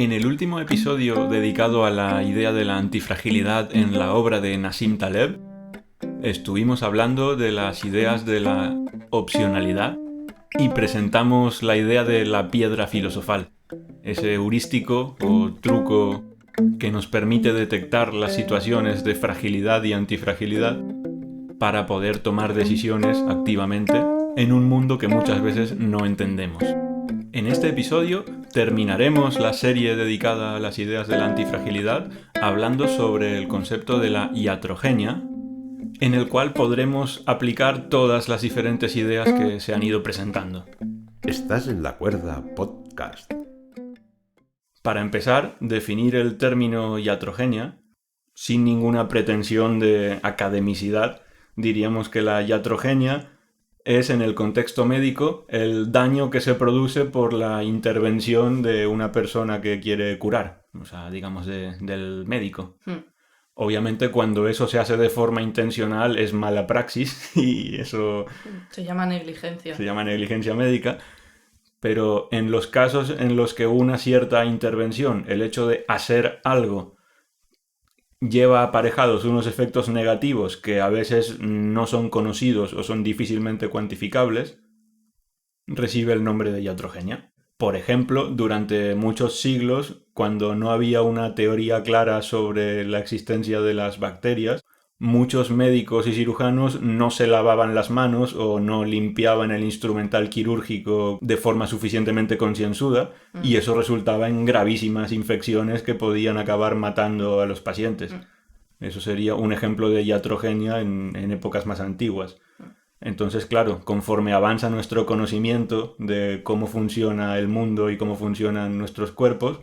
En el último episodio dedicado a la idea de la antifragilidad en la obra de Nassim Taleb, estuvimos hablando de las ideas de la opcionalidad y presentamos la idea de la piedra filosofal, ese heurístico o truco que nos permite detectar las situaciones de fragilidad y antifragilidad para poder tomar decisiones activamente en un mundo que muchas veces no entendemos. En este episodio terminaremos la serie dedicada a las ideas de la antifragilidad hablando sobre el concepto de la iatrogenia, en el cual podremos aplicar todas las diferentes ideas que se han ido presentando. Estás en La Cuerda Podcast. Para empezar, definir el término iatrogenia, sin ninguna pretensión de academicidad, diríamos que la iatrogenia es, en el contexto médico, el daño que se produce por la intervención de una persona que quiere curar, o sea, digamos, del médico. Obviamente, cuando eso se hace de forma intencional es mala praxis y eso se llama negligencia. Se llama negligencia médica, pero en los casos en los que una cierta intervención, el hecho de hacer algo, lleva aparejados unos efectos negativos que a veces no son conocidos o son difícilmente cuantificables, recibe el nombre de iatrogenia. Por ejemplo, durante muchos siglos, cuando no había una teoría clara sobre la existencia de las bacterias, muchos médicos y cirujanos no se lavaban las manos o no limpiaban el instrumental quirúrgico de forma suficientemente concienzuda y eso resultaba en gravísimas infecciones que podían acabar matando a los pacientes. Eso sería un ejemplo de iatrogenia en épocas más antiguas. Entonces, claro, conforme avanza nuestro conocimiento de cómo funciona el mundo y cómo funcionan nuestros cuerpos,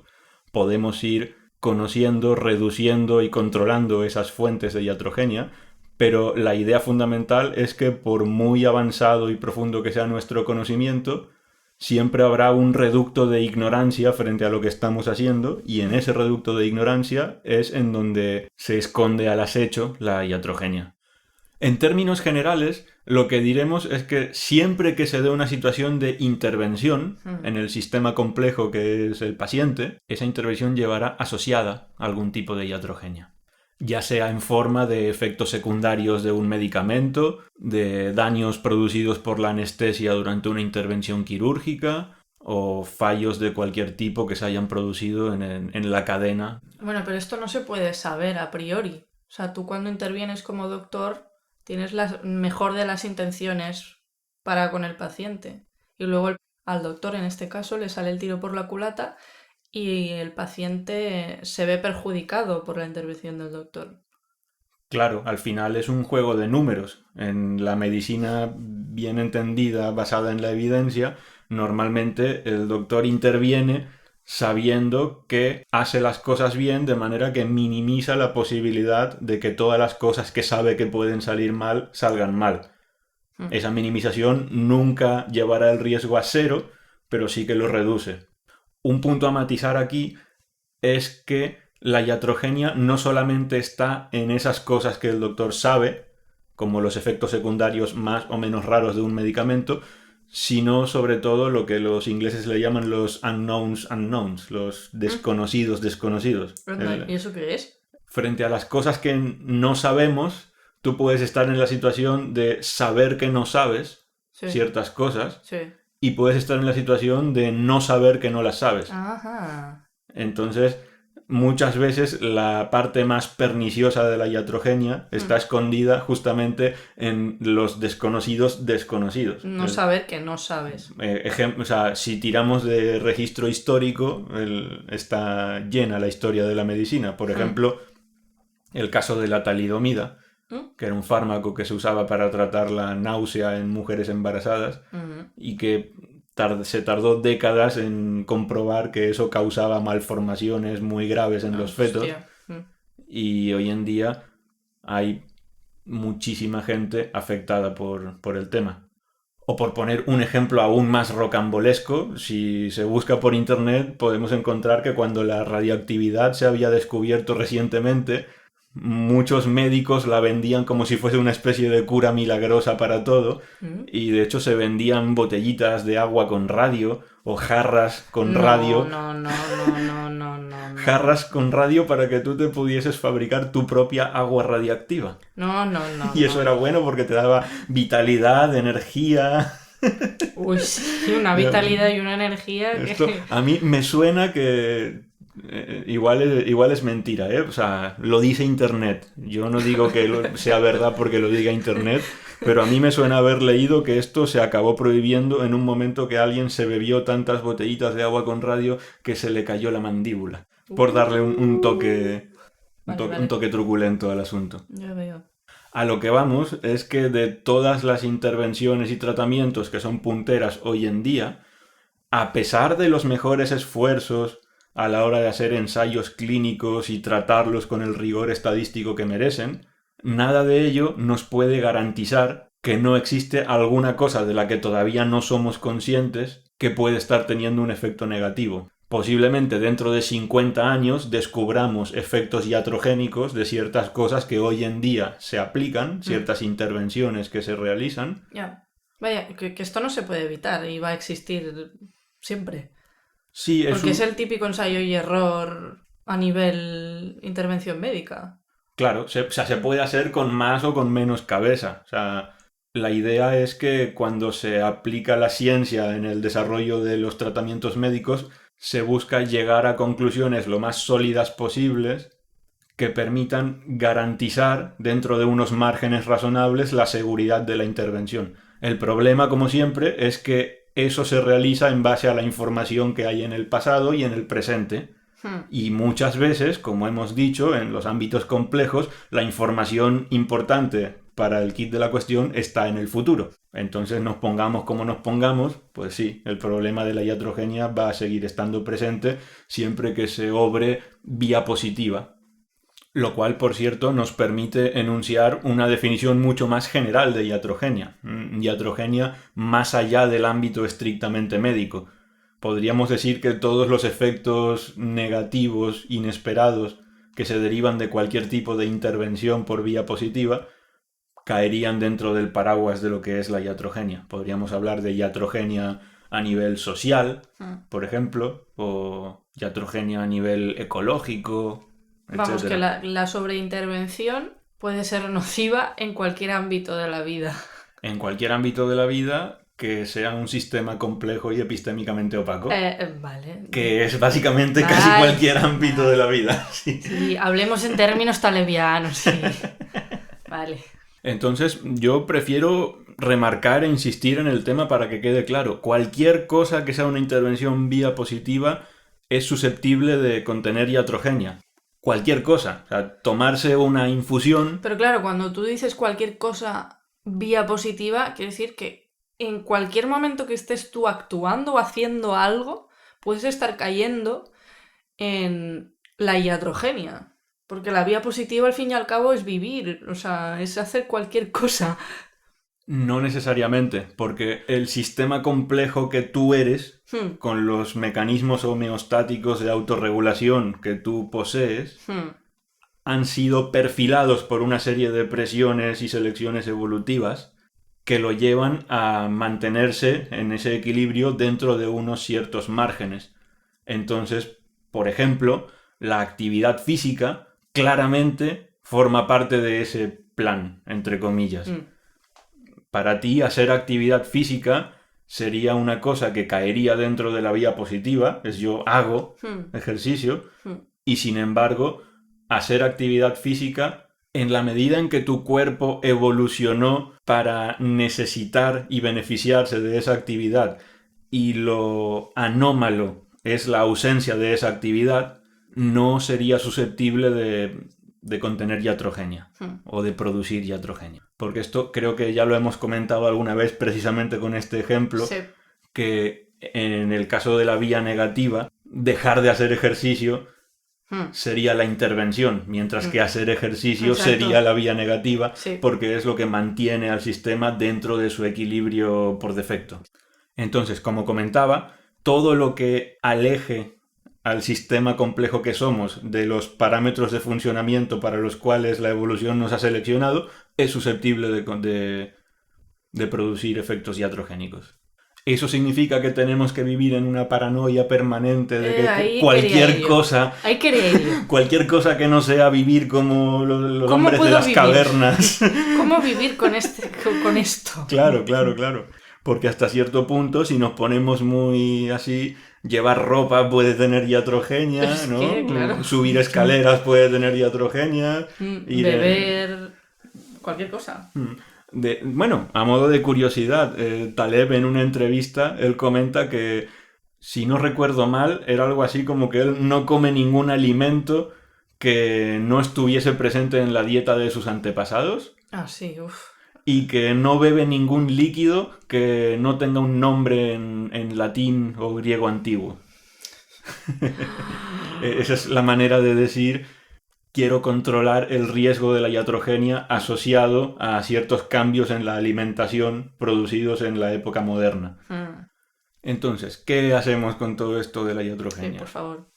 podemos ir conociendo, reduciendo y controlando esas fuentes de iatrogenia, pero la idea fundamental es que por muy avanzado y profundo que sea nuestro conocimiento, siempre habrá un reducto de ignorancia frente a lo que estamos haciendo, y en ese reducto de ignorancia es en donde se esconde al acecho la iatrogenia. En términos generales, lo que diremos es que siempre que se dé una situación de intervención en el sistema complejo que es el paciente, esa intervención llevará asociada algún tipo de iatrogenia. Ya sea en forma de efectos secundarios de un medicamento, de daños producidos por la anestesia durante una intervención quirúrgica o fallos de cualquier tipo que se hayan producido en la cadena. Bueno, pero esto no se puede saber a priori. O sea, tú cuando intervienes como doctor tienes la mejor de las intenciones para con el paciente. Y luego al doctor, en este caso, le sale el tiro por la culata y el paciente se ve perjudicado por la intervención del doctor. Claro, al final es un juego de números. En la medicina bien entendida, basada en la evidencia, normalmente el doctor interviene sabiendo que hace las cosas bien de manera que minimiza la posibilidad de que todas las cosas que sabe que pueden salir mal, salgan mal. Esa minimización nunca llevará el riesgo a cero, pero sí que lo reduce. Un punto a matizar aquí es que la iatrogenia no solamente está en esas cosas que el doctor sabe, como los efectos secundarios más o menos raros de un medicamento, sino sobre todo lo que los ingleses le llaman los unknowns unknowns, los desconocidos desconocidos. ¿Y eso qué es? Frente a las cosas que no sabemos, tú puedes estar en la situación de saber que no sabes ciertas cosas y puedes estar en la situación de no saber que no las sabes. Ajá. Entonces, muchas veces la parte más perniciosa de la iatrogenia está escondida justamente en los desconocidos desconocidos. No saber que no sabes. O sea, si tiramos de registro histórico, está llena la historia de la medicina. Por ejemplo, el caso de la talidomida, que era un fármaco que se usaba para tratar la náusea en mujeres embarazadas y que se tardó décadas en comprobar que eso causaba malformaciones muy graves en los fetos. Y hoy en día hay muchísima gente afectada por el tema. O por poner un ejemplo aún más rocambolesco, si se busca por internet podemos encontrar que cuando la radioactividad se había descubierto recientemente, Muchos médicos la vendían como si fuese una especie de cura milagrosa para todo, y de hecho se vendían botellitas de agua con radio o jarras con radio. No. Jarras con radio para que tú te pudieses fabricar tu propia agua radiactiva. No. Y eso era bueno porque te daba vitalidad, energía. Uy, sí, una vitalidad y una energía que... Esto a mí me suena que igual es mentira, ¿eh? O sea, lo dice Internet. Yo no digo que sea verdad porque lo diga Internet, pero a mí me suena haber leído que esto se acabó prohibiendo en un momento que alguien se bebió tantas botellitas de agua con radio que se le cayó la mandíbula, por darle un toque, Vale. un toque truculento al asunto. Ya veo. A lo que vamos es que de todas las intervenciones y tratamientos que son punteras hoy en día, a pesar de los mejores esfuerzos a la hora de hacer ensayos clínicos y tratarlos con el rigor estadístico que merecen, nada de ello nos puede garantizar que no existe alguna cosa de la que todavía no somos conscientes que puede estar teniendo un efecto negativo. Posiblemente dentro de 50 años descubramos efectos iatrogénicos de ciertas cosas que hoy en día se aplican, ciertas intervenciones que se realizan. Ya. Vaya, que esto no se puede evitar y va a existir siempre. Sí, Porque es el típico ensayo y error a nivel intervención médica. Claro, se puede hacer con más o con menos cabeza. O sea, la idea es que cuando se aplica la ciencia en el desarrollo de los tratamientos médicos, se busca llegar a conclusiones lo más sólidas posibles que permitan garantizar dentro de unos márgenes razonables la seguridad de la intervención. El problema, como siempre, es que eso se realiza en base a la información que hay en el pasado y en el presente. Y muchas veces, como hemos dicho, en los ámbitos complejos, la información importante para el kit de la cuestión está en el futuro. Entonces, nos pongamos como nos pongamos, pues sí, el problema de la iatrogenia va a seguir estando presente siempre que se obre vía positiva. Lo cual, por cierto, nos permite enunciar una definición mucho más general de iatrogenia. Iatrogenia más allá del ámbito estrictamente médico. Podríamos decir que todos los efectos negativos, inesperados, que se derivan de cualquier tipo de intervención por vía positiva, caerían dentro del paraguas de lo que es la iatrogenia. Podríamos hablar de iatrogenia a nivel social, por ejemplo, o iatrogenia a nivel ecológico. Vamos, que la sobreintervención puede ser nociva en cualquier ámbito de la vida. En cualquier ámbito de la vida que sea un sistema complejo y epistémicamente opaco. Vale. Que es básicamente casi cualquier ámbito de la vida. Sí, hablemos en términos talevianos, sí. Vale. Entonces, yo prefiero remarcar e insistir en el tema para que quede claro. Cualquier cosa que sea una intervención vía positiva es susceptible de contener iatrogenia. Cualquier cosa. O sea, tomarse una infusión... Pero claro, cuando tú dices cualquier cosa vía positiva, quiere decir que en cualquier momento que estés tú actuando o haciendo algo, puedes estar cayendo en la iatrogenia. Porque la vía positiva, al fin y al cabo, es vivir. O sea, es hacer cualquier cosa. No necesariamente, porque el sistema complejo que tú eres, con los mecanismos homeostáticos de autorregulación que tú posees, han sido perfilados por una serie de presiones y selecciones evolutivas que lo llevan a mantenerse en ese equilibrio dentro de unos ciertos márgenes. Entonces, por ejemplo, la actividad física claramente forma parte de ese plan, entre comillas. Para ti, hacer actividad física sería una cosa que caería dentro de la vía positiva, es yo hago ejercicio, y sin embargo, hacer actividad física, en la medida en que tu cuerpo evolucionó para necesitar y beneficiarse de esa actividad, y lo anómalo es la ausencia de esa actividad, no sería susceptible de contener iatrogenia o de producir iatrogenia. Porque esto creo que ya lo hemos comentado alguna vez precisamente con este ejemplo, Sí. que en el caso de la vía negativa, dejar de hacer ejercicio sería la intervención, mientras que hacer ejercicio sería la vía negativa, porque es lo que mantiene al sistema dentro de su equilibrio por defecto. Entonces, como comentaba, todo lo que aleje al sistema complejo que somos, de los parámetros de funcionamiento para los cuales la evolución nos ha seleccionado, es susceptible de producir efectos iatrogénicos. Eso significa que tenemos que vivir en una paranoia permanente de que cualquier cosa que no sea vivir como los hombres de las cavernas. ¿Cómo vivir con esto? Claro. Porque hasta cierto punto, si nos ponemos muy así, llevar ropa puede tener iatrogenia, ¿no? Claro. Subir escaleras puede tener iatrogenia. Beber... cualquier cosa. Bueno, a modo de curiosidad, Taleb en una entrevista, él comenta que, si no recuerdo mal, era algo así como que él no come ningún alimento que no estuviese presente en la dieta de sus antepasados. Ah, sí, uff. Y que no bebe ningún líquido que no tenga un nombre en latín o griego antiguo. Esa es la manera de decir: quiero controlar el riesgo de la iatrogenia asociado a ciertos cambios en la alimentación producidos en la época moderna. Entonces, ¿qué hacemos con todo esto de la iatrogenia? Sí, por favor.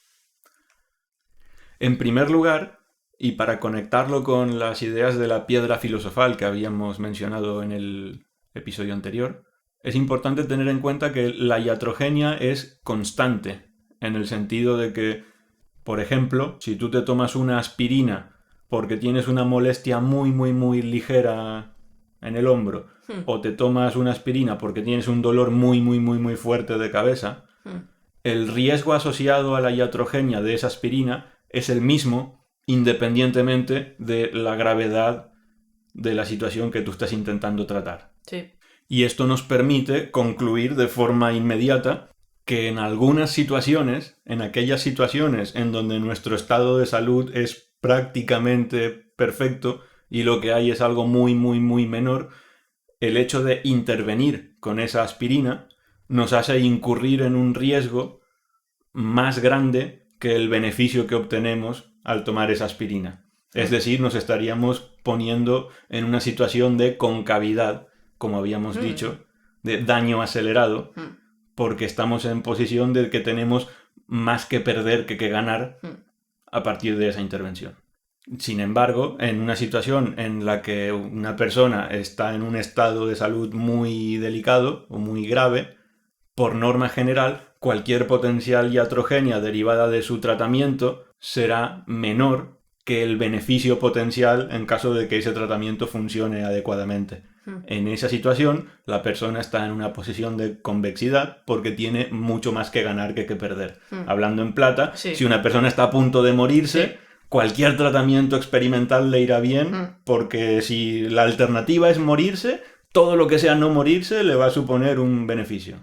En primer lugar, y para conectarlo con las ideas de la piedra filosofal que habíamos mencionado en el episodio anterior, es importante tener en cuenta que la iatrogenia es constante, en el sentido de que, por ejemplo, si tú te tomas una aspirina porque tienes una molestia muy, muy, muy ligera en el hombro, o te tomas una aspirina porque tienes un dolor muy, muy, muy, muy fuerte de cabeza, el riesgo asociado a la iatrogenia de esa aspirina es el mismo, independientemente de la gravedad de la situación que tú estás intentando tratar. Sí. Y esto nos permite concluir de forma inmediata que en algunas situaciones, en aquellas situaciones en donde nuestro estado de salud es prácticamente perfecto y lo que hay es algo muy, muy, muy menor, el hecho de intervenir con esa aspirina nos hace incurrir en un riesgo más grande que el beneficio que obtenemos al tomar esa aspirina. Es decir, nos estaríamos poniendo en una situación de concavidad, como habíamos dicho, de daño acelerado, porque estamos en posición de que tenemos más que perder que ganar a partir de esa intervención. Sin embargo, en una situación en la que una persona está en un estado de salud muy delicado o muy grave, por norma general, cualquier potencial iatrogenia derivada de su tratamiento será menor que el beneficio potencial en caso de que ese tratamiento funcione adecuadamente. En esa situación, la persona está en una posición de convexidad porque tiene mucho más que ganar que perder. Hablando en plata, si una persona está a punto de morirse, cualquier tratamiento experimental le irá bien, porque si la alternativa es morirse, todo lo que sea no morirse le va a suponer un beneficio.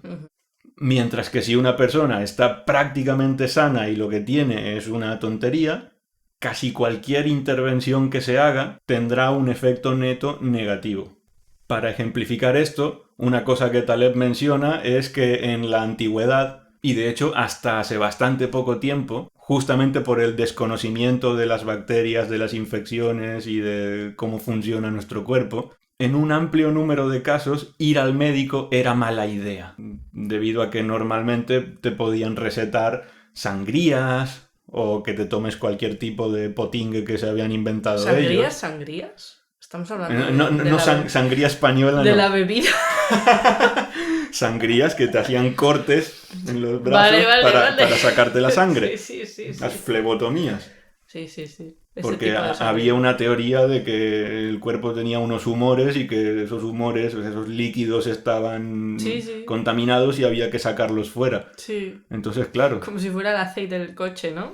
Mientras que si una persona está prácticamente sana y lo que tiene es una tontería, casi cualquier intervención que se haga tendrá un efecto neto negativo. Para ejemplificar esto, una cosa que Taleb menciona es que en la antigüedad, y de hecho hasta hace bastante poco tiempo, justamente por el desconocimiento de las bacterias, de las infecciones y de cómo funciona nuestro cuerpo, en un amplio número de casos ir al médico era mala idea, debido a que normalmente te podían recetar sangrías o que te tomes cualquier tipo de potingue que se habían inventado ellos. ¿Sangrías? Estamos hablando de sangría española. De la bebida. Sangrías que te hacían cortes en los brazos para sacarte la sangre. Sí. Las flebotomías. Sí. Porque había una teoría de que el cuerpo tenía unos humores y que esos humores, esos líquidos estaban contaminados y había que sacarlos fuera. Sí. Entonces, claro. Como si fuera el aceite del coche, ¿no?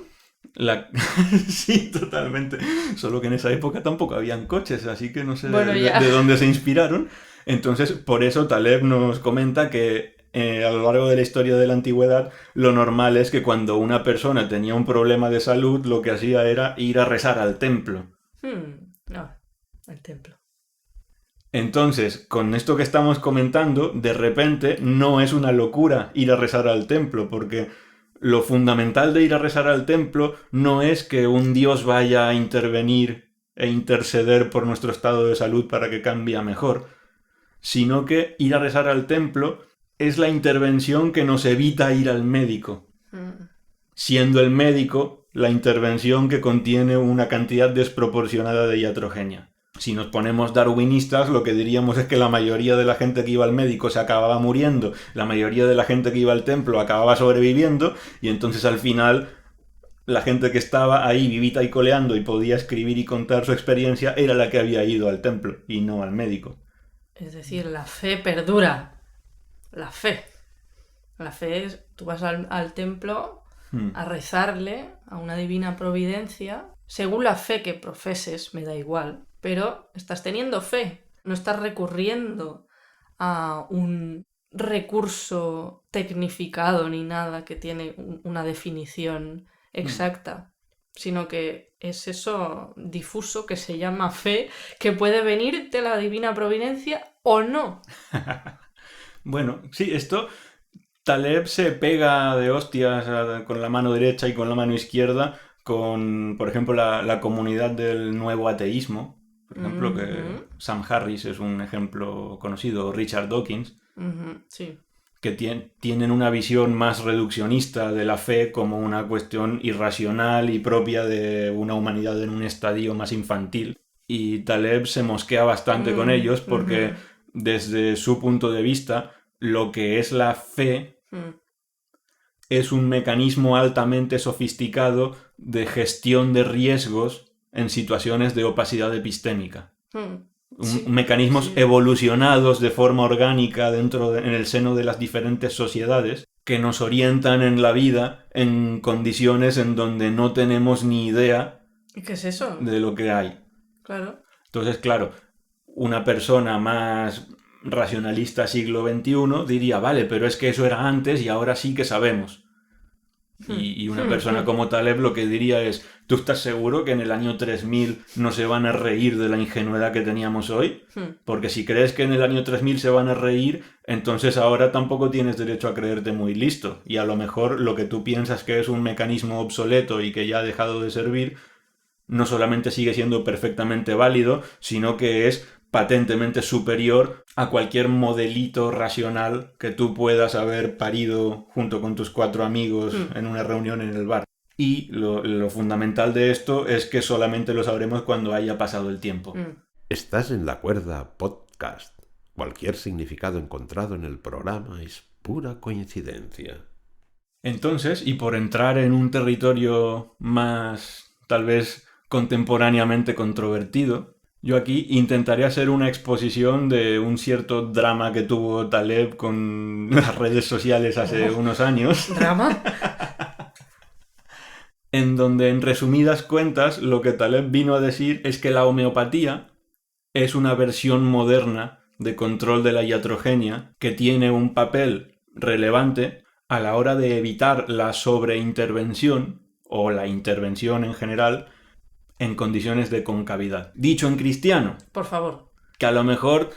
Sí, totalmente. Solo que en esa época tampoco habían coches, así que no sé de dónde se inspiraron. Entonces, por eso Taleb nos comenta que a lo largo de la historia de la antigüedad, lo normal es que cuando una persona tenía un problema de salud, lo que hacía era ir a rezar al templo. No, al templo. Entonces, con esto que estamos comentando, de repente no es una locura ir a rezar al templo, porque lo fundamental de ir a rezar al templo no es que un dios vaya a intervenir e interceder por nuestro estado de salud para que cambie a mejor, sino que ir a rezar al templo es la intervención que nos evita ir al médico. siendo el médico la intervención que contiene una cantidad desproporcionada de iatrogenia. Si nos ponemos darwinistas, lo que diríamos es que la mayoría de la gente que iba al médico se acababa muriendo, la mayoría de la gente que iba al templo acababa sobreviviendo, y entonces al final la gente que estaba ahí vivita y coleando y podía escribir y contar su experiencia era la que había ido al templo y no al médico. Es decir, la fe perdura. La fe. La fe es, tú vas al templo a rezarle a una divina providencia. Según la fe que profeses, me da igual, pero estás teniendo fe. No estás recurriendo a un recurso tecnificado ni nada que tiene una definición exacta, sino que es eso difuso que se llama fe, que puede venir de la divina providencia o no. Bueno, sí, esto Taleb se pega de hostias con la mano derecha y con la mano izquierda con, por ejemplo, la comunidad del nuevo ateísmo. Por ejemplo, que Sam Harris es un ejemplo conocido, Richard Dawkins, Sí. que tienen una visión más reduccionista de la fe como una cuestión irracional y propia de una humanidad en un estadio más infantil. Y Taleb se mosquea bastante con ellos porque desde su punto de vista lo que es la fe es un mecanismo altamente sofisticado de gestión de riesgos en situaciones de opacidad epistémica. Sí, Mecanismos sí. evolucionados de forma orgánica en el seno de las diferentes sociedades que nos orientan en la vida en condiciones en donde no tenemos ni idea ¿Qué es eso? de lo que hay. Claro. Entonces, claro, una persona más racionalista siglo XXI diría, vale, pero es que eso era antes y ahora sí que sabemos. Y una persona como Taleb lo que diría es, ¿tú estás seguro que en el año 3000 no se van a reír de la ingenuidad que teníamos hoy? Porque si crees que en el año 3000 se van a reír, entonces ahora tampoco tienes derecho a creerte muy listo. Y a lo mejor lo que tú piensas que es un mecanismo obsoleto y que ya ha dejado de servir, no solamente sigue siendo perfectamente válido, sino que es patentemente superior a cualquier modelito racional que tú puedas haber parido junto con tus 4 amigos en una reunión en el bar. Y lo fundamental de esto es que solamente lo sabremos cuando haya pasado el tiempo. Estás en La Cuerda Podcast. Cualquier significado encontrado en el programa es pura coincidencia. Entonces, y por entrar en un territorio más, tal vez, contemporáneamente controvertido, yo aquí intentaré hacer una exposición de un cierto drama que tuvo Taleb con las redes sociales hace unos años. ¿Drama? En donde, en resumidas cuentas, lo que Taleb vino a decir es que la homeopatía es una versión moderna de control de la iatrogenia que tiene un papel relevante a la hora de evitar la sobreintervención o la intervención en general en condiciones de concavidad. Dicho en cristiano, Por favor. que a lo mejor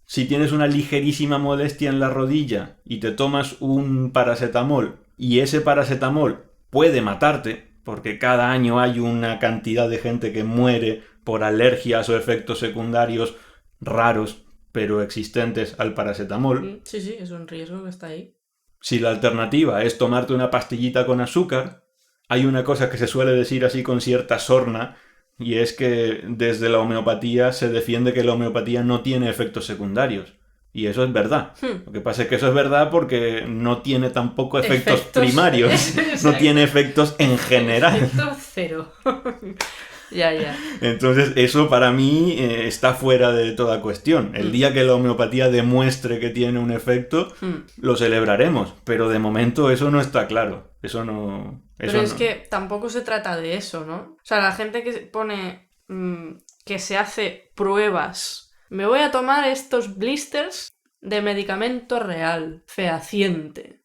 si tienes una ligerísima molestia en la rodilla y te tomas un paracetamol y ese paracetamol puede matarte, porque cada año hay una cantidad de gente que muere por alergias o efectos secundarios raros pero existentes al paracetamol. Sí, es un riesgo que está ahí. Si la alternativa es tomarte una pastillita con azúcar, hay una cosa que se suele decir así con cierta sorna, y es que desde la homeopatía se defiende que la homeopatía no tiene efectos secundarios. Y eso es verdad. Lo que pasa es que eso es verdad porque no tiene tampoco efectos primarios. No tiene efectos en general. Efecto cero. Ya. Entonces eso para mí está fuera de toda cuestión. El día que la homeopatía demuestre que tiene un efecto, lo celebraremos. Pero de momento eso no está claro. Eso no... Pero es que tampoco se trata de eso, ¿no? O sea, la gente que pone que se hace pruebas. Me voy a tomar estos blisters de medicamento real, fehaciente.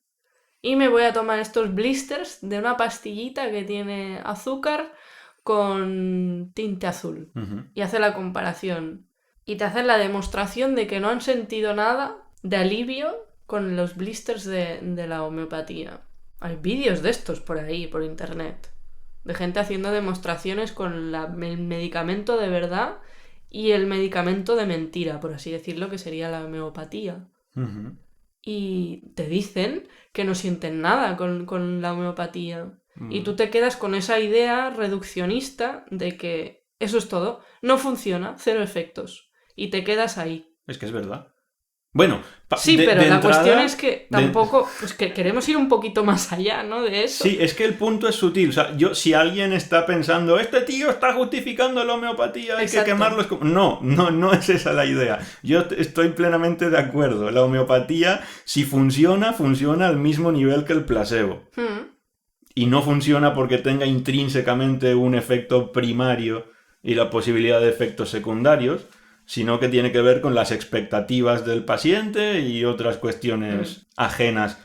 Y me voy a tomar estos blisters de una pastillita que tiene azúcar con tinte azul. Y hace la comparación. Y te hacen la demostración de que no han sentido nada de alivio con los blisters de la homeopatía. Hay vídeos de estos por ahí, por internet. De gente haciendo demostraciones con el medicamento de verdad y el medicamento de mentira, por así decirlo, que sería la homeopatía. Y te dicen que no sienten nada con la homeopatía. Y tú te quedas con esa idea reduccionista de que eso es todo, no funciona, 0 efectos. Y te quedas ahí. Es que es verdad. Bueno, sí, pero de la entrada, cuestión es que tampoco... Es que queremos ir un poquito más allá, ¿no? De eso. Sí, es que el punto es sutil. O sea, si alguien está pensando, este tío está justificando la homeopatía, hay que quemarlo... No es esa la idea. Yo estoy plenamente de acuerdo. La homeopatía, si funciona, funciona al mismo nivel que el placebo. Y no funciona porque tenga intrínsecamente un efecto primario y la posibilidad de efectos secundarios, sino que tiene que ver con las expectativas del paciente y otras cuestiones ajenas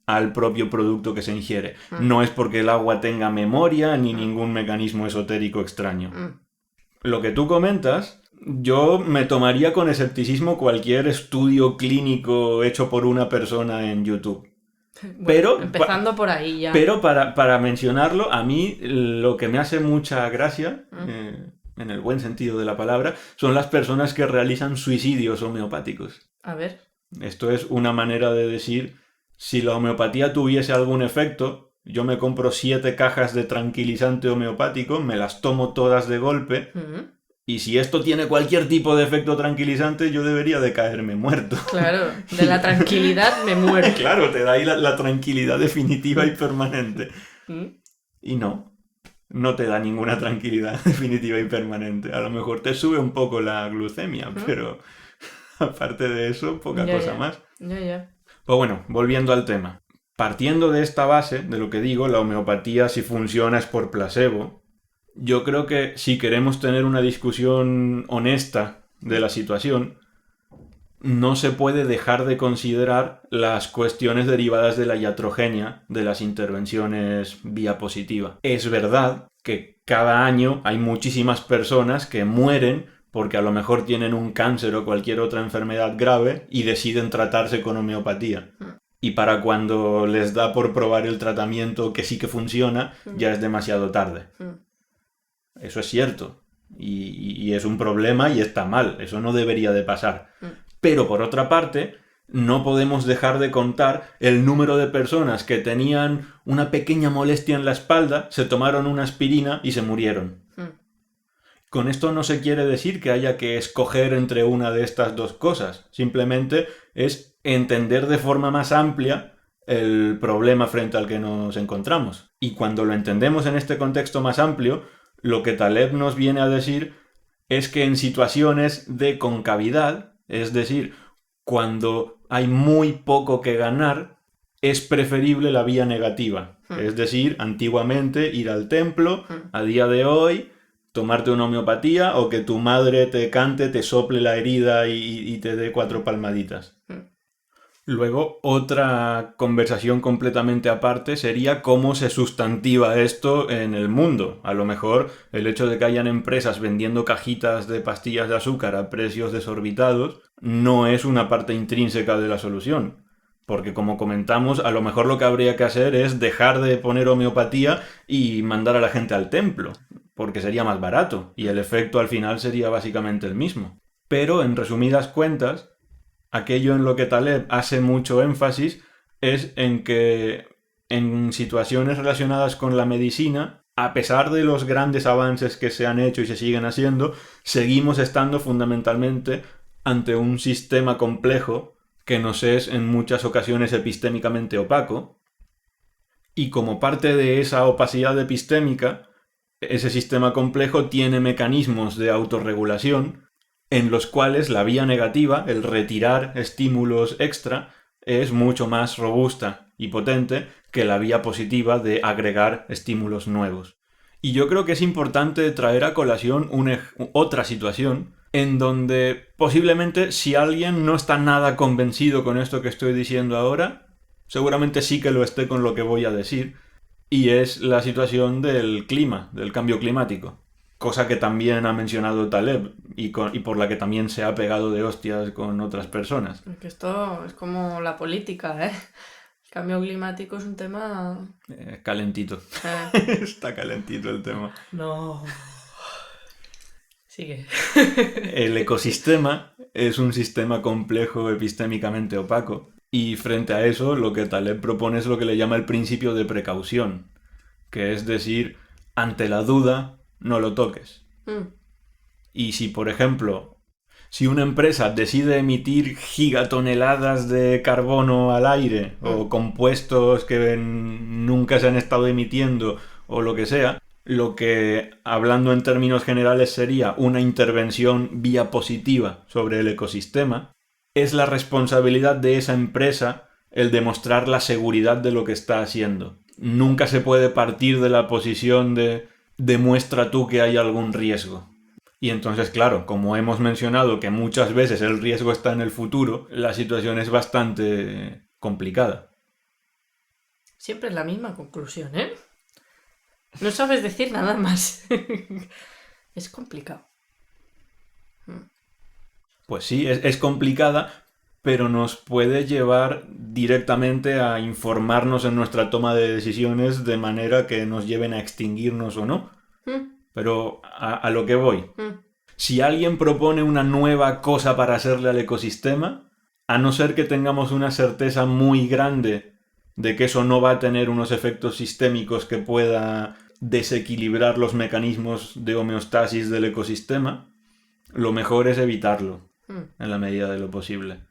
al propio producto que se ingiere. No es porque el agua tenga memoria ni ningún mecanismo esotérico extraño. Lo que tú comentas, yo me tomaría con escepticismo cualquier estudio clínico hecho por una persona en YouTube. Bueno, pero empezando por ahí ya. Pero para mencionarlo, a mí lo que me hace mucha gracia, en el buen sentido de la palabra, son las personas que realizan suicidios homeopáticos. A ver. Esto es una manera de decir, si la homeopatía tuviese algún efecto, yo me compro 7 cajas de tranquilizante homeopático, me las tomo todas de golpe, y si esto tiene cualquier tipo de efecto tranquilizante, yo debería de caerme muerto. Claro, de la tranquilidad me muero. Claro, te da ahí la tranquilidad definitiva y permanente. Y no te da ninguna tranquilidad definitiva y permanente. A lo mejor te sube un poco la glucemia, pero aparte de eso, poca cosa más. Ya. Pues bueno, volviendo al tema. Partiendo de esta base, de lo que digo, la homeopatía si funciona es por placebo. Yo creo que si queremos tener una discusión honesta de la situación, no se puede dejar de considerar las cuestiones derivadas de la iatrogenia de las intervenciones vía positiva. Es verdad que cada año hay muchísimas personas que mueren porque a lo mejor tienen un cáncer o cualquier otra enfermedad grave y deciden tratarse con homeopatía. Y para cuando les da por probar el tratamiento que sí que funciona, ya es demasiado tarde. Eso es cierto. Y es un problema y está mal. Eso no debería de pasar. Pero por otra parte, no podemos dejar de contar el número de personas que tenían una pequeña molestia en la espalda, se tomaron una aspirina y se murieron. Con esto no se quiere decir que haya que escoger entre una de estas dos cosas. Simplemente es entender de forma más amplia el problema frente al que nos encontramos. Y cuando lo entendemos en este contexto más amplio, lo que Taleb nos viene a decir es que en situaciones de concavidad, es decir, cuando hay muy poco que ganar, es preferible la vía negativa. Es decir, antiguamente ir al templo, a día de hoy tomarte una homeopatía o que tu madre te cante, te sople la herida y te dé 4 palmaditas. Luego, otra conversación completamente aparte sería cómo se sustantiva esto en el mundo. A lo mejor el hecho de que hayan empresas vendiendo cajitas de pastillas de azúcar a precios desorbitados no es una parte intrínseca de la solución. Porque como comentamos, a lo mejor lo que habría que hacer es dejar de poner homeopatía y mandar a la gente al templo, porque sería más barato y el efecto al final sería básicamente el mismo. Pero, en resumidas cuentas, aquello en lo que Taleb hace mucho énfasis es en que en situaciones relacionadas con la medicina, a pesar de los grandes avances que se han hecho y se siguen haciendo, seguimos estando fundamentalmente ante un sistema complejo que nos es en muchas ocasiones epistémicamente opaco, y como parte de esa opacidad epistémica, ese sistema complejo tiene mecanismos de autorregulación en los cuales la vía negativa, el retirar estímulos extra, es mucho más robusta y potente que la vía positiva de agregar estímulos nuevos. Y yo creo que es importante traer a colación otra situación en donde posiblemente si alguien no está nada convencido con esto que estoy diciendo ahora, seguramente sí que lo esté con lo que voy a decir, y es la situación del clima, del cambio climático. Cosa que también ha mencionado Taleb y por la que también se ha pegado de hostias con otras personas. Que esto es como la política, ¿eh? El cambio climático es un tema... calentito. Está calentito el tema. No. Sigue. El ecosistema es un sistema complejo epistémicamente opaco. Y frente a eso, lo que Taleb propone es lo que le llama el principio de precaución. que es decir, ante la duda, no lo toques. Mm. Y si, por ejemplo, si una empresa decide emitir gigatoneladas de carbono al aire o compuestos que nunca se han estado emitiendo o lo que sea, lo que, hablando en términos generales, sería una intervención vía positiva sobre el ecosistema, es la responsabilidad de esa empresa el demostrar la seguridad de lo que está haciendo. Nunca se puede partir de la posición de demuestra tú que hay algún riesgo. Y entonces, claro, como hemos mencionado que muchas veces el riesgo está en el futuro, la situación es bastante complicada. Siempre es la misma conclusión, ¿eh? No sabes decir nada más. Es complicado. Pues sí, es complicada, pero nos puede llevar directamente a informarnos en nuestra toma de decisiones de manera que nos lleven a extinguirnos o no. Pero a lo que voy. Si alguien propone una nueva cosa para hacerle al ecosistema, a no ser que tengamos una certeza muy grande de que eso no va a tener unos efectos sistémicos que pueda desequilibrar los mecanismos de homeostasis del ecosistema, lo mejor es evitarlo en la medida de lo posible.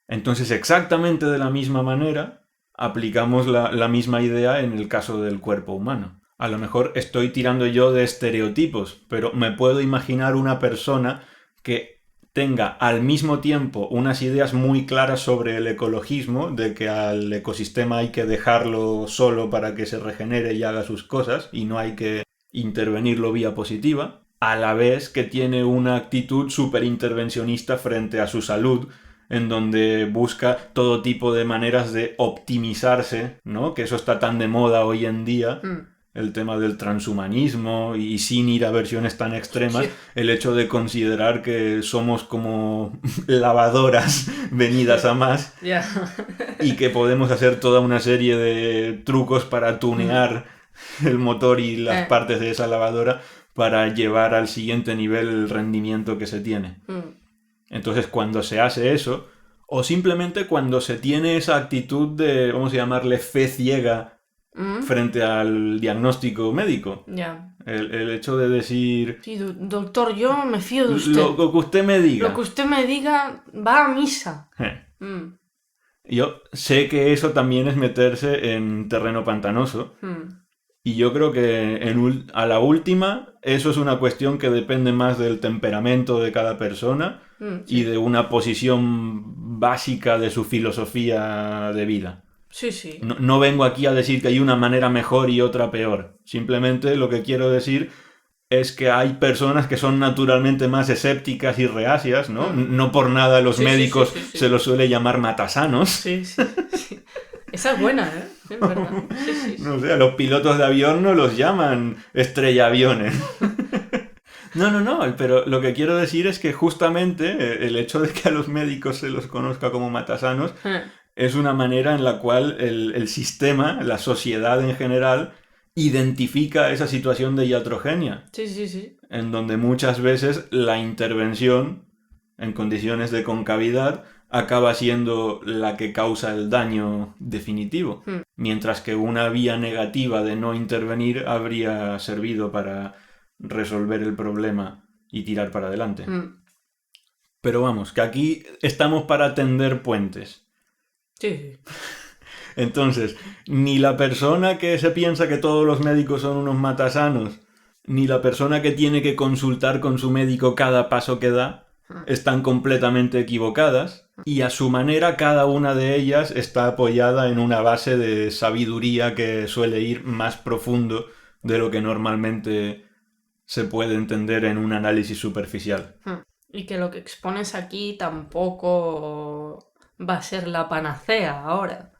Entonces, exactamente de la misma manera, aplicamos la misma idea en el caso del cuerpo humano. A lo mejor estoy tirando yo de estereotipos, pero me puedo imaginar una persona que tenga al mismo tiempo unas ideas muy claras sobre el ecologismo, de que al ecosistema hay que dejarlo solo para que se regenere y haga sus cosas, y no hay que intervenirlo vía positiva, a la vez que tiene una actitud súper intervencionista frente a su salud, en donde busca todo tipo de maneras de optimizarse, ¿no? Que eso está tan de moda hoy en día. El tema del transhumanismo y sin ir a versiones tan extremas, el hecho de considerar que somos como lavadoras venidas a más y que podemos hacer toda una serie de trucos para tunear el motor y las partes de esa lavadora para llevar al siguiente nivel el rendimiento que se tiene. Entonces, cuando se hace eso, o simplemente cuando se tiene esa actitud de, vamos a llamarle, fe ciega frente al diagnóstico médico. El hecho de decir... Sí, doctor, yo me fío de usted. Lo que usted me diga. Lo que usted me diga va a misa. Yo sé que eso también es meterse en terreno pantanoso. Y yo creo que a la última, eso es una cuestión que depende más del temperamento de cada persona y de una posición básica de su filosofía de vida. Sí. No vengo aquí a decir que hay una manera mejor y otra peor. Simplemente lo que quiero decir es que hay personas que son naturalmente más escépticas y reacias, ¿no? No por nada los médicos se los suele llamar matasanos. Sí. Esa es buena, ¿eh? Es verdad. Sí. No sé, a los pilotos de avión no los llaman estrellaaviones. No, pero lo que quiero decir es que justamente el hecho de que a los médicos se los conozca como matasanos es una manera en la cual el sistema, la sociedad en general, identifica esa situación de iatrogenia. Sí. En donde muchas veces la intervención en condiciones de concavidad acaba siendo la que causa el daño definitivo. Mientras que una vía negativa de no intervenir habría servido para resolver el problema y tirar para adelante. Pero vamos, que aquí estamos para tender puentes. Sí. Entonces, ni la persona que se piensa que todos los médicos son unos matasanos, ni la persona que tiene que consultar con su médico cada paso que da, están completamente equivocadas, y a su manera cada una de ellas está apoyada en una base de sabiduría que suele ir más profundo de lo que normalmente se puede entender en un análisis superficial. Y que lo que expones aquí tampoco va a ser la panacea ahora.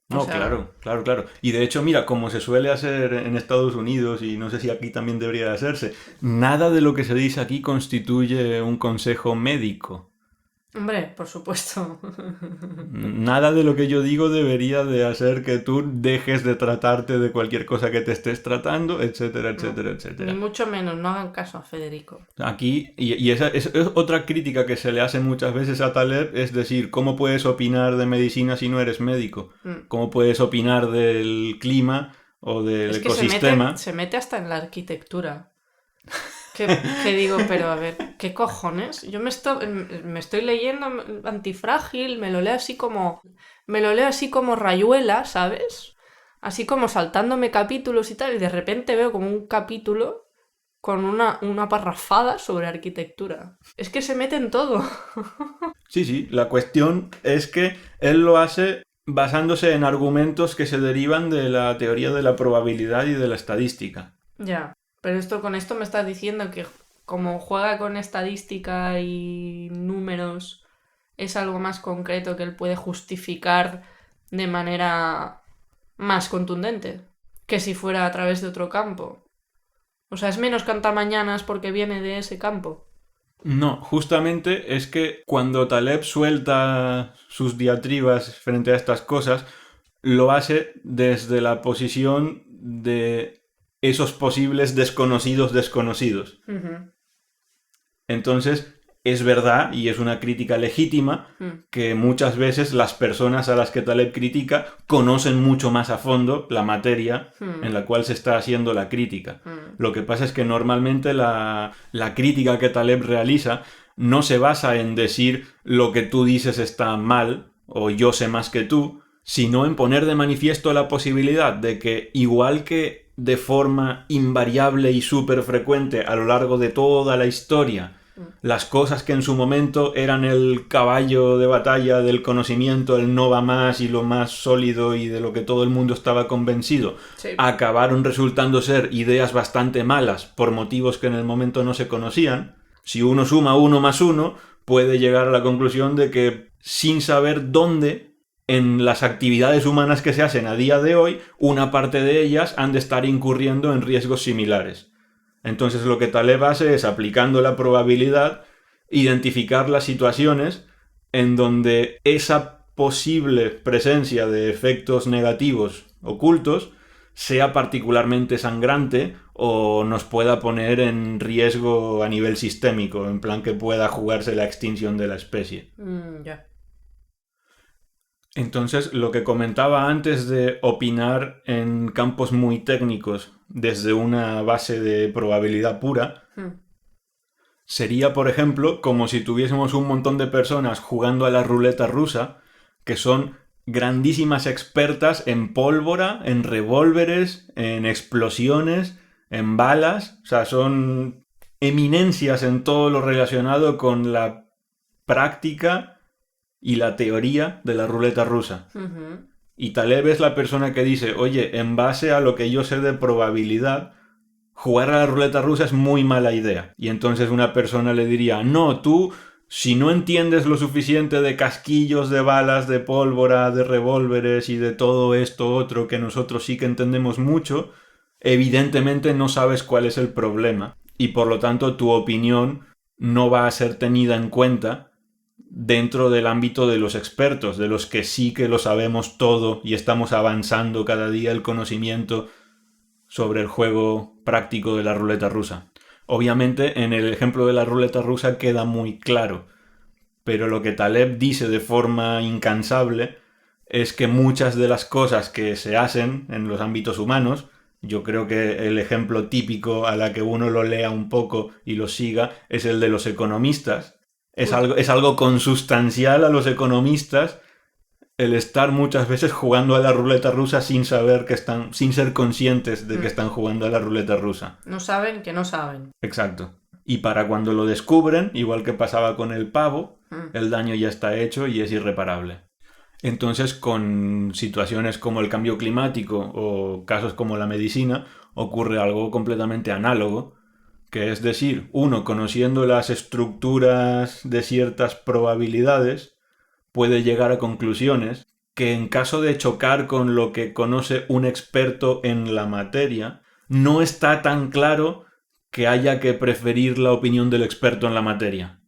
No, claro. Y de hecho, mira, como se suele hacer en Estados Unidos, y no sé si aquí también debería hacerse, nada de lo que se dice aquí constituye un consejo médico. Hombre, por supuesto. Nada de lo que yo digo debería de hacer que tú dejes de tratarte de cualquier cosa que te estés tratando, etcétera, etcétera. Ni mucho menos, no hagan caso a Federico. Aquí, y esa es otra crítica que se le hace muchas veces a Taleb, es decir, ¿cómo puedes opinar de medicina si no eres médico? ¿Cómo puedes opinar del clima o del Es que ecosistema. se mete hasta en la arquitectura. Que digo, pero a ver, ¿qué cojones? Yo me estoy leyendo Antifrágil, me lo leo así como Rayuela, ¿sabes? Así como saltándome capítulos y tal, y de repente veo como un capítulo con una parrafada sobre arquitectura. Es que se mete en todo. Sí, la cuestión es que él lo hace basándose en argumentos que se derivan de la teoría de la probabilidad y de la estadística. Ya, pero con esto me estás diciendo que como juega con estadística y números, es algo más concreto que él puede justificar de manera más contundente que si fuera a través de otro campo. O sea, es menos cantamañanas porque viene de ese campo. No, justamente es que cuando Taleb suelta sus diatribas frente a estas cosas, lo hace desde la posición de esos posibles desconocidos desconocidos. Uh-huh. Entonces, es verdad, y es una crítica legítima, que muchas veces las personas a las que Taleb critica conocen mucho más a fondo la materia en la cual se está haciendo la crítica. Lo que pasa es que normalmente la crítica que Taleb realiza no se basa en decir lo que tú dices está mal o yo sé más que tú, sino en poner de manifiesto la posibilidad de que, igual que de forma invariable y súper frecuente a lo largo de toda la historia, las cosas que en su momento eran el caballo de batalla del conocimiento, el no va más y lo más sólido y de lo que todo el mundo estaba convencido, Sí. acabaron resultando ser ideas bastante malas por motivos que en el momento no se conocían. Si uno suma 1 más 1, puede llegar a la conclusión de que, sin saber dónde, en las actividades humanas que se hacen a día de hoy, una parte de ellas han de estar incurriendo en riesgos similares. Entonces lo que Taleb hace es, aplicando la probabilidad, identificar las situaciones en donde esa posible presencia de efectos negativos ocultos sea particularmente sangrante o nos pueda poner en riesgo a nivel sistémico, en plan que pueda jugarse la extinción de la especie. Ya. Entonces, lo que comentaba antes de opinar en campos muy técnicos desde una base de probabilidad pura, sería, por ejemplo, como si tuviésemos un montón de personas jugando a la ruleta rusa, que son grandísimas expertas en pólvora, en revólveres, en explosiones, en balas. O sea, son eminencias en todo lo relacionado con la práctica y la teoría de la ruleta rusa. Uh-huh. Y Taleb es la persona que dice, oye, en base a lo que yo sé de probabilidad, jugar a la ruleta rusa es muy mala idea. Y entonces una persona le diría, no, tú, si no entiendes lo suficiente de casquillos, de balas, de pólvora, de revólveres y de todo esto otro que nosotros sí que entendemos mucho, evidentemente no sabes cuál es el problema. Y por lo tanto tu opinión no va a ser tenida en cuenta dentro del ámbito de los expertos, de los que sí que lo sabemos todo y estamos avanzando cada día el conocimiento sobre el juego práctico de la ruleta rusa. Obviamente, en el ejemplo de la ruleta rusa queda muy claro, pero lo que Taleb dice de forma incansable es que muchas de las cosas que se hacen en los ámbitos humanos, yo creo que el ejemplo típico a la que uno lo lea un poco y lo siga es el de los economistas. Es algo consustancial a los economistas el estar muchas veces jugando a la ruleta rusa sin saber que están, sin ser conscientes de que están jugando a la ruleta rusa. No saben que no saben. Exacto. Y para cuando lo descubren, igual que pasaba con el pavo, el daño ya está hecho y es irreparable. Entonces, con situaciones como el cambio climático o casos como la medicina, ocurre algo completamente análogo, que es decir, uno, conociendo las estructuras de ciertas probabilidades, puede llegar a conclusiones que, en caso de chocar con lo que conoce un experto en la materia, no está tan claro que haya que preferir la opinión del experto en la materia.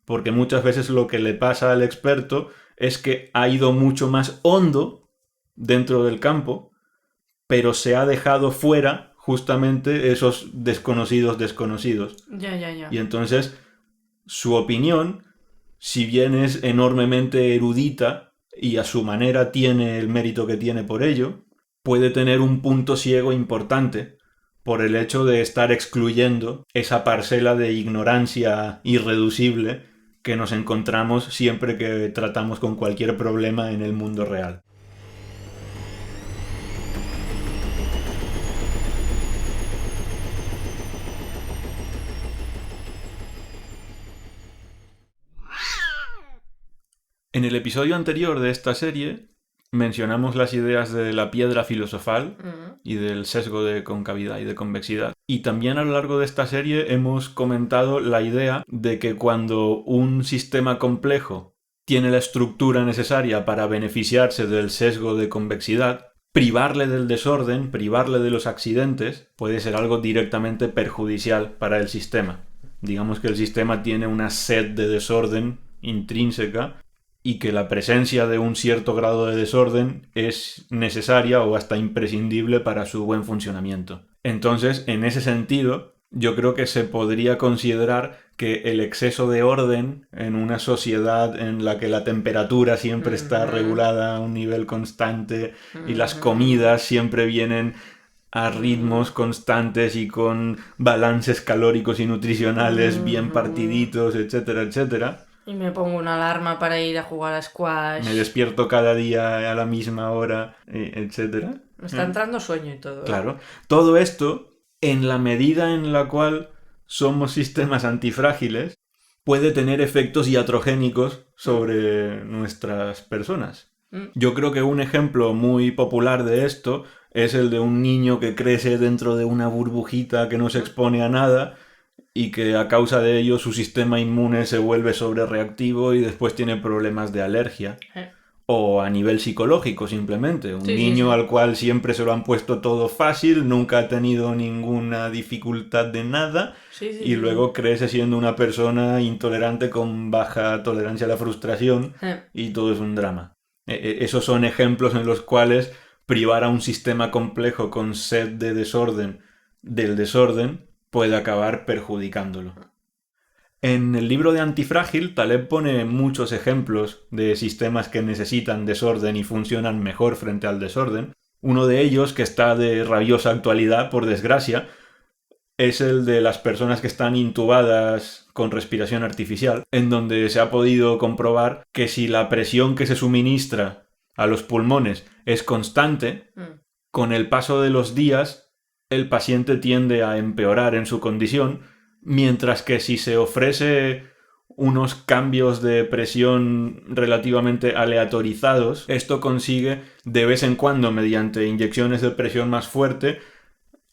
Porque muchas veces lo que le pasa al experto es que ha ido mucho más hondo dentro del campo, pero se ha dejado fuera justamente esos desconocidos. Ya. Y entonces su opinión, si bien es enormemente erudita y a su manera tiene el mérito que tiene por ello, puede tener un punto ciego importante por el hecho de estar excluyendo esa parcela de ignorancia irreducible que nos encontramos siempre que tratamos con cualquier problema en el mundo real. En el episodio anterior de esta serie mencionamos las ideas de la piedra filosofal y del sesgo de concavidad y de convexidad. Y también a lo largo de esta serie hemos comentado la idea de que cuando un sistema complejo tiene la estructura necesaria para beneficiarse del sesgo de convexidad, privarle del desorden, privarle de los accidentes, puede ser algo directamente perjudicial para el sistema. Digamos que el sistema tiene una sed de desorden intrínseca y que la presencia de un cierto grado de desorden es necesaria o hasta imprescindible para su buen funcionamiento. Entonces, en ese sentido, yo creo que se podría considerar que el exceso de orden en una sociedad en la que la temperatura siempre está regulada a un nivel constante y las comidas siempre vienen a ritmos constantes y con balances calóricos y nutricionales bien partiditos, etcétera, etcétera. Y me pongo una alarma para ir a jugar a squash. Me despierto cada día a la misma hora, etcétera. Me está entrando sueño y todo. Claro. Todo esto, en la medida en la cual somos sistemas antifrágiles, puede tener efectos iatrogénicos sobre nuestras personas. Yo creo que un ejemplo muy popular de esto es el de un niño que crece dentro de una burbujita que no se expone a nada y que a causa de ello su sistema inmune se vuelve sobrereactivo y después tiene problemas de alergia. O a nivel psicológico simplemente. Un niño al cual siempre se lo han puesto todo fácil, nunca ha tenido ninguna dificultad de nada y luego crece siendo una persona intolerante con baja tolerancia a la frustración y todo es un drama. Esos son ejemplos en los cuales privar a un sistema complejo con sed de desorden del desorden puede acabar perjudicándolo. En el libro de Antifrágil, Taleb pone muchos ejemplos de sistemas que necesitan desorden y funcionan mejor frente al desorden. Uno de ellos, que está de rabiosa actualidad, por desgracia, es el de las personas que están intubadas con respiración artificial, en donde se ha podido comprobar que si la presión que se suministra a los pulmones es constante, con el paso de los días el paciente tiende a empeorar en su condición, mientras que si se ofrece unos cambios de presión relativamente aleatorizados, esto consigue de vez en cuando, mediante inyecciones de presión más fuerte,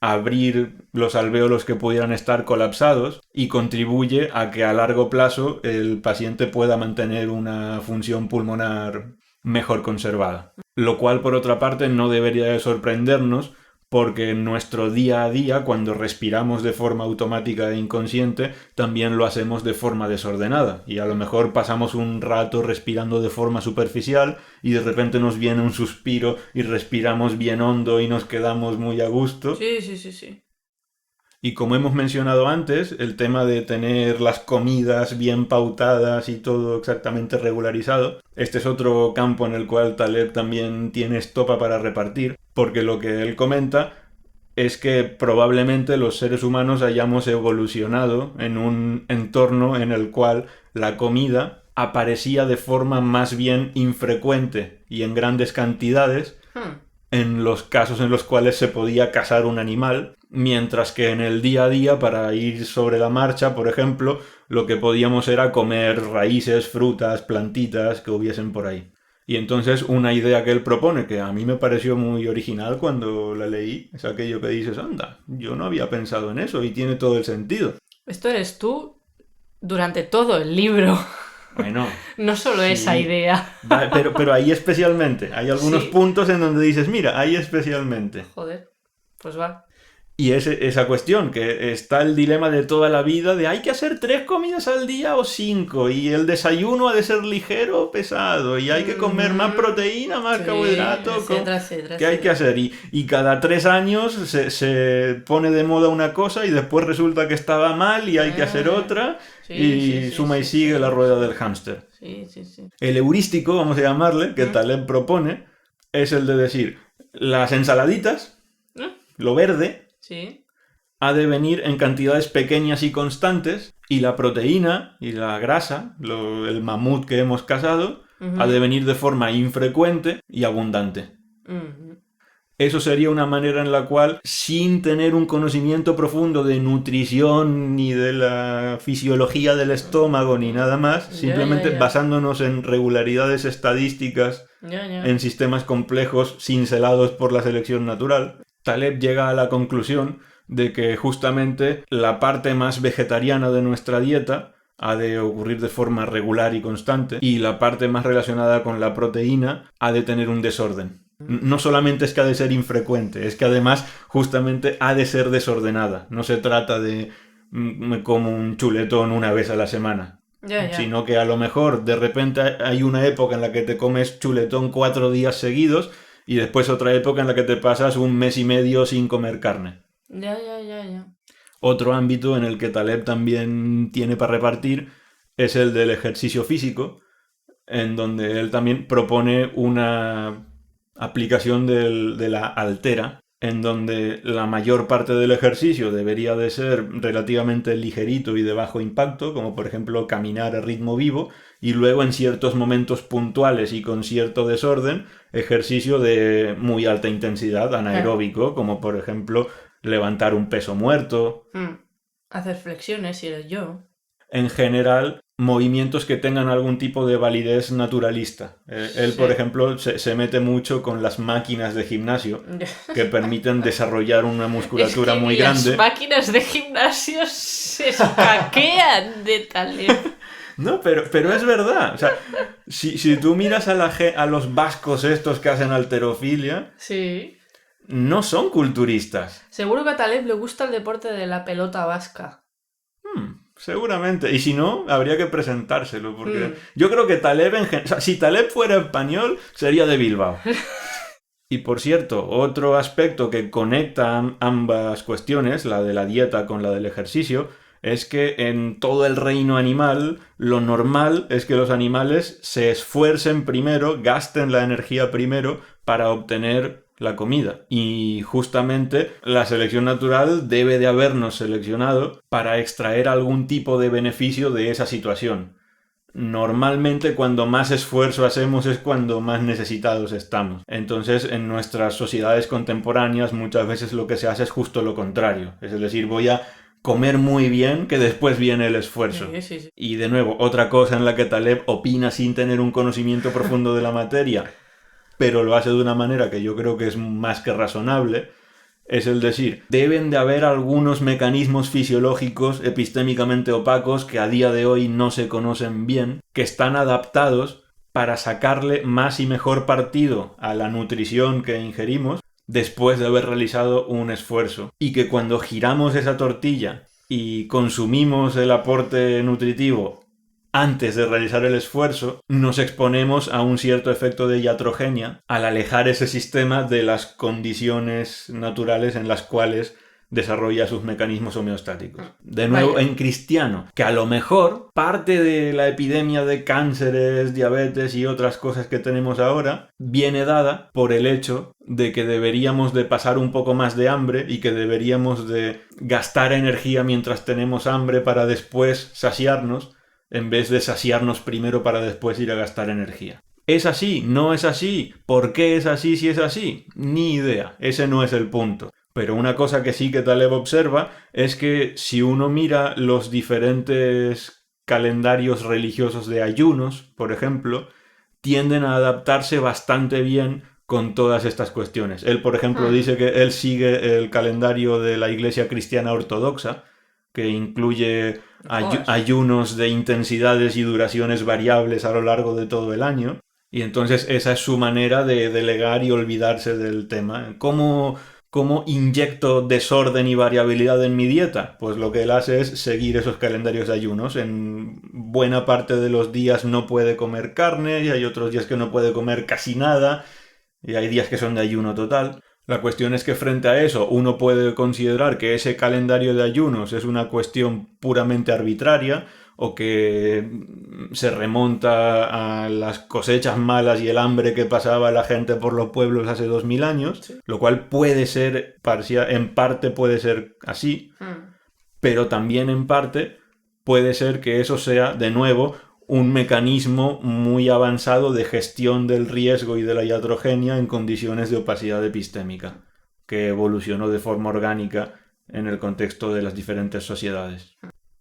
abrir los alvéolos que pudieran estar colapsados y contribuye a que a largo plazo el paciente pueda mantener una función pulmonar mejor conservada. Lo cual, por otra parte, no debería de sorprendernos, porque en nuestro día a día, cuando respiramos de forma automática e inconsciente, también lo hacemos de forma desordenada. Y a lo mejor pasamos un rato respirando de forma superficial y de repente nos viene un suspiro y respiramos bien hondo y nos quedamos muy a gusto. Sí. Y como hemos mencionado antes, el tema de tener las comidas bien pautadas y todo exactamente regularizado, este es otro campo en el cual Taleb también tiene estopa para repartir, porque lo que él comenta es que probablemente los seres humanos hayamos evolucionado en un entorno en el cual la comida aparecía de forma más bien infrecuente y en grandes cantidades en los casos en los cuales se podía cazar un animal, mientras que en el día a día, para ir sobre la marcha, por ejemplo, lo que podíamos era comer raíces, frutas, plantitas que hubiesen por ahí. Y entonces una idea que él propone, que a mí me pareció muy original cuando la leí, es aquello que dices, anda, yo no había pensado en eso y tiene todo el sentido. Esto eres tú durante todo el libro. Bueno, no solo sí, esa idea. Pero ahí especialmente. Hay algunos puntos en donde dices, mira, ahí especialmente. Joder, pues va. Y es esa cuestión, que está el dilema de toda la vida de hay que hacer 3 comidas al día o 5, y el desayuno ha de ser ligero o pesado, y hay que comer más proteína, más carbohidrato, etcétera. ¿Qué hay que hacer? Y cada 3 años se pone de moda una cosa y después resulta que estaba mal y hay que hacer otra, y sigue la rueda del hámster. Sí. El heurístico, vamos a llamarle, que Taleb propone, es el de decir, Las ensaladitas, lo verde, Sí. ha de venir en cantidades pequeñas y constantes, y la proteína y la grasa, el mamut que hemos cazado, ha de venir de forma infrecuente y abundante. Eso sería una manera en la cual, sin tener un conocimiento profundo de nutrición ni de la fisiología del estómago ni nada más, simplemente basándonos en regularidades estadísticas en sistemas complejos cincelados por la selección natural, Taleb llega a la conclusión de que justamente la parte más vegetariana de nuestra dieta ha de ocurrir de forma regular y constante, y la parte más relacionada con la proteína ha de tener un desorden. No solamente es que ha de ser infrecuente, es que además justamente ha de ser desordenada. No se trata de me como un chuletón una vez a la semana, sino que a lo mejor de repente hay una época en la que te comes chuletón 4 días seguidos y después otra época en la que te pasas un mes y medio sin comer carne. Ya. Otro ámbito en el que Taleb también tiene para repartir es el del ejercicio físico, en donde él también propone una aplicación de la altera, en donde la mayor parte del ejercicio debería de ser relativamente ligerito y de bajo impacto, como por ejemplo caminar a ritmo vivo, y luego en ciertos momentos puntuales y con cierto desorden, ejercicio de muy alta intensidad, anaeróbico, como por ejemplo levantar un peso muerto. Hacer flexiones si eres yo. En general, movimientos que tengan algún tipo de validez naturalista. Él, por ejemplo, se mete mucho con las máquinas de gimnasio que permiten desarrollar una musculatura muy grande. Las máquinas de gimnasio se escaquean de Taleb. No, pero es verdad. O sea, si tú miras a los vascos estos que hacen halterofilia, sí, no son culturistas. Seguro que a Taleb le gusta el deporte de la pelota vasca. Seguramente. Y si no, habría que presentárselo. Porque yo creo que Taleb, si Taleb fuera español, sería de Bilbao. Y por cierto, otro aspecto que conecta ambas cuestiones, la de la dieta con la del ejercicio, es que en todo el reino animal, lo normal es que los animales se esfuercen primero, gasten la energía primero para obtener la comida. Y justamente la selección natural debe de habernos seleccionado para extraer algún tipo de beneficio de esa situación. Normalmente cuando más esfuerzo hacemos es cuando más necesitados estamos. Entonces en nuestras sociedades contemporáneas muchas veces lo que se hace es justo lo contrario. Es decir, voy a comer muy bien, que después viene el esfuerzo. Sí. Y de nuevo, otra cosa en la que Taleb opina sin tener un conocimiento profundo de la materia, pero lo hace de una manera que yo creo que es más que razonable, es el decir, deben de haber algunos mecanismos fisiológicos epistémicamente opacos que a día de hoy no se conocen bien, que están adaptados para sacarle más y mejor partido a la nutrición que ingerimos después de haber realizado un esfuerzo. Y que cuando giramos esa tortilla y consumimos el aporte nutritivo antes de realizar el esfuerzo, nos exponemos a un cierto efecto de iatrogenia al alejar ese sistema de las condiciones naturales en las cuales desarrolla sus mecanismos homeostáticos. De nuevo, en cristiano, que a lo mejor parte de la epidemia de cánceres, diabetes y otras cosas que tenemos ahora viene dada por el hecho de que deberíamos de pasar un poco más de hambre y que deberíamos de gastar energía mientras tenemos hambre para después saciarnos, en vez de saciarnos primero para después ir a gastar energía. ¿Es así? ¿No es así? ¿Por qué es así si es así? Ni idea. Ese no es el punto. Pero una cosa que sí que Taleb observa es que si uno mira los diferentes calendarios religiosos de ayunos, por ejemplo, tienden a adaptarse bastante bien con todas estas cuestiones. Él, por ejemplo, dice que él sigue el calendario de la Iglesia Cristiana Ortodoxa, que incluye ayunos de intensidades y duraciones variables a lo largo de todo el año. Y entonces esa es su manera de delegar y olvidarse del tema. ¿Cómo inyecto desorden y variabilidad en mi dieta? Pues lo que él hace es seguir esos calendarios de ayunos. En buena parte de los días no puede comer carne y hay otros días que no puede comer casi nada y hay días que son de ayuno total. La cuestión es que frente a eso uno puede considerar que ese calendario de ayunos es una cuestión puramente arbitraria, o que se remonta a las cosechas malas y el hambre que pasaba la gente por los pueblos hace 2000 años, Sí. lo cual puede ser, en parte puede ser así, pero también en parte puede ser que eso sea, de nuevo, un mecanismo muy avanzado de gestión del riesgo y de la iatrogenia en condiciones de opacidad epistémica, que evolucionó de forma orgánica en el contexto de las diferentes sociedades.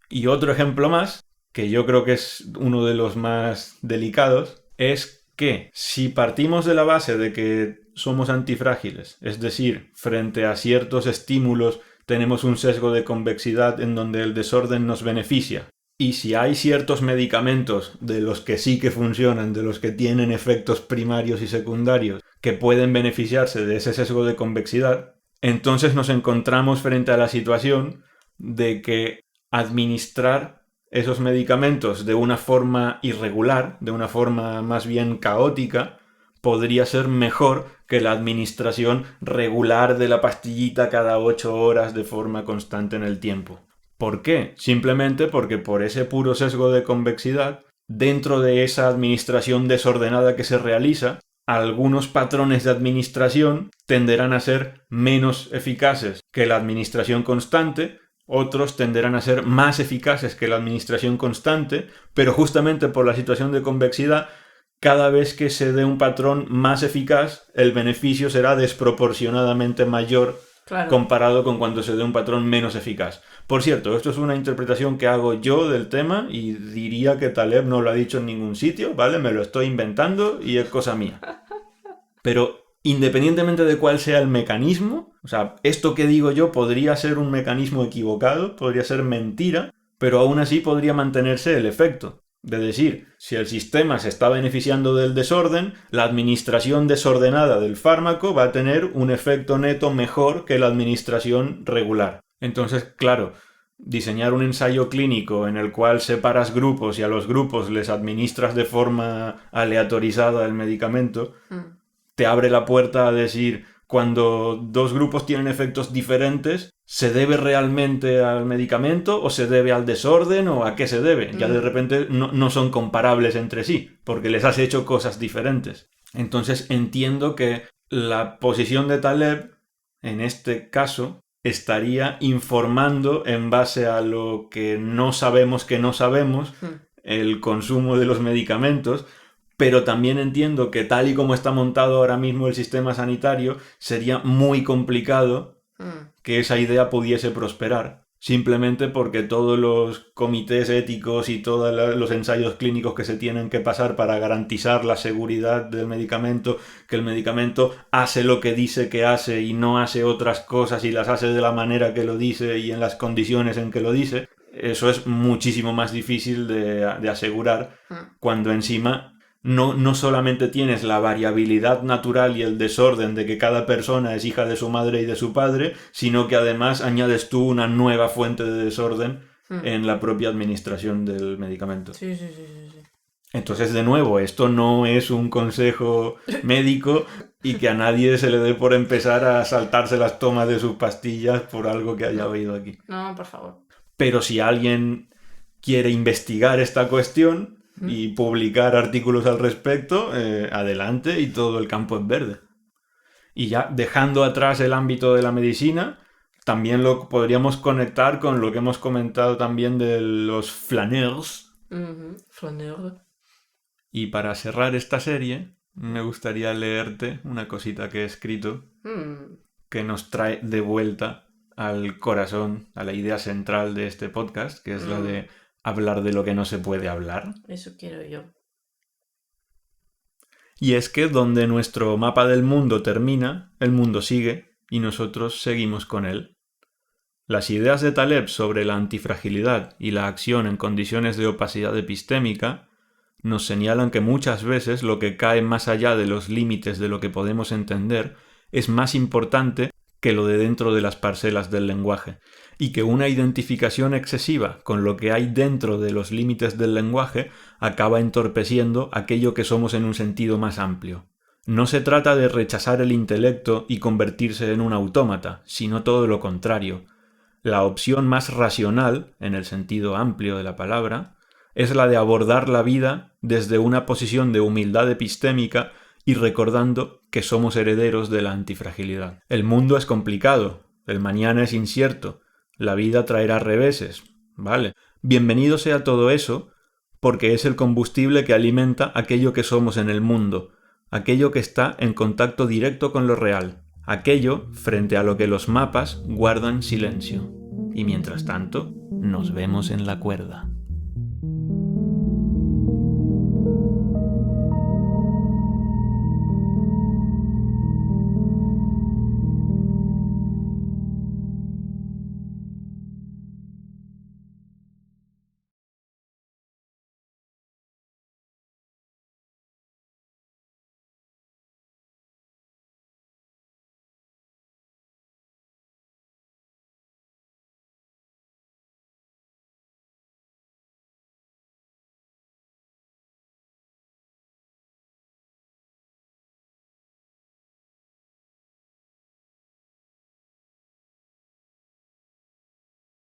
Y otro ejemplo más, que yo creo que es uno de los más delicados, es que si partimos de la base de que somos antifrágiles, es decir, frente a ciertos estímulos tenemos un sesgo de convexidad en donde el desorden nos beneficia, y si hay ciertos medicamentos de los que sí que funcionan, de los que tienen efectos primarios y secundarios, que pueden beneficiarse de ese sesgo de convexidad, entonces nos encontramos frente a la situación de que administrar esos medicamentos de una forma irregular, de una forma más bien caótica, podría ser mejor que la administración regular de la pastillita cada 8 horas de forma constante en el tiempo. ¿Por qué? Simplemente porque por ese puro sesgo de convexidad, dentro de esa administración desordenada que se realiza, algunos patrones de administración tenderán a ser menos eficaces que la administración constante, otros tenderán a ser más eficaces que la administración constante, pero justamente por la situación de convexidad, cada vez que se dé un patrón más eficaz, el beneficio será desproporcionadamente mayor comparado con cuando se dé un patrón menos eficaz. Por cierto, esto es una interpretación que hago yo del tema y diría que Taleb no lo ha dicho en ningún sitio, ¿vale? Me lo estoy inventando y es cosa mía. Pero independientemente de cuál sea el mecanismo, o sea, esto que digo yo podría ser un mecanismo equivocado, podría ser mentira, pero aún así podría mantenerse el efecto. De decir, si el sistema se está beneficiando del desorden, la administración desordenada del fármaco va a tener un efecto neto mejor que la administración regular. Entonces, claro, diseñar un ensayo clínico en el cual separas grupos y a los grupos les administras de forma aleatorizada el medicamento, te abre la puerta a decir, cuando dos grupos tienen efectos diferentes, ¿se debe realmente al medicamento o se debe al desorden o a qué se debe? Ya de repente no son comparables entre sí, porque les has hecho cosas diferentes. Entonces entiendo que la posición de Taleb, en este caso, estaría informando en base a lo que no sabemos el consumo de los medicamentos, pero también entiendo que tal y como está montado ahora mismo el sistema sanitario, sería muy complicado que esa idea pudiese prosperar, simplemente porque todos los comités éticos y todos los ensayos clínicos que se tienen que pasar para garantizar la seguridad del medicamento, que el medicamento hace lo que dice que hace y no hace otras cosas y las hace de la manera que lo dice y en las condiciones en que lo dice, eso es muchísimo más difícil de asegurar cuando encima no solamente tienes la variabilidad natural y el desorden de que cada persona es hija de su madre y de su padre, sino que además añades tú una nueva fuente de desorden en la propia administración del medicamento. Sí. Entonces, de nuevo, esto no es un consejo médico y que a nadie se le dé por empezar a saltarse las tomas de sus pastillas por algo que haya oído aquí. No, por favor. Pero si alguien quiere investigar esta cuestión y publicar artículos al respecto, adelante, y todo el campo es verde. Y ya dejando atrás el ámbito de la medicina, también lo podríamos conectar con lo que hemos comentado también de los flaneurs. Flaneur. Y para cerrar esta serie, me gustaría leerte una cosita que he escrito que nos trae de vuelta al corazón, a la idea central de este podcast, que es la de hablar de lo que no se puede hablar. Eso quiero yo. Y es que donde nuestro mapa del mundo termina, el mundo sigue y nosotros seguimos con él. Las ideas de Taleb sobre la antifragilidad y la acción en condiciones de opacidad epistémica nos señalan que muchas veces lo que cae más allá de los límites de lo que podemos entender es más importante que lo de dentro de las parcelas del lenguaje, y que una identificación excesiva con lo que hay dentro de los límites del lenguaje acaba entorpeciendo aquello que somos en un sentido más amplio. No se trata de rechazar el intelecto y convertirse en un autómata, sino todo lo contrario. La opción más racional, en el sentido amplio de la palabra, es la de abordar la vida desde una posición de humildad epistémica y recordando que somos herederos de la antifragilidad. El mundo es complicado, el mañana es incierto, la vida traerá reveses, ¿vale? Bienvenido sea todo eso, porque es el combustible que alimenta aquello que somos en el mundo, aquello que está en contacto directo con lo real, aquello frente a lo que los mapas guardan silencio. Y mientras tanto, nos vemos en la cuerda.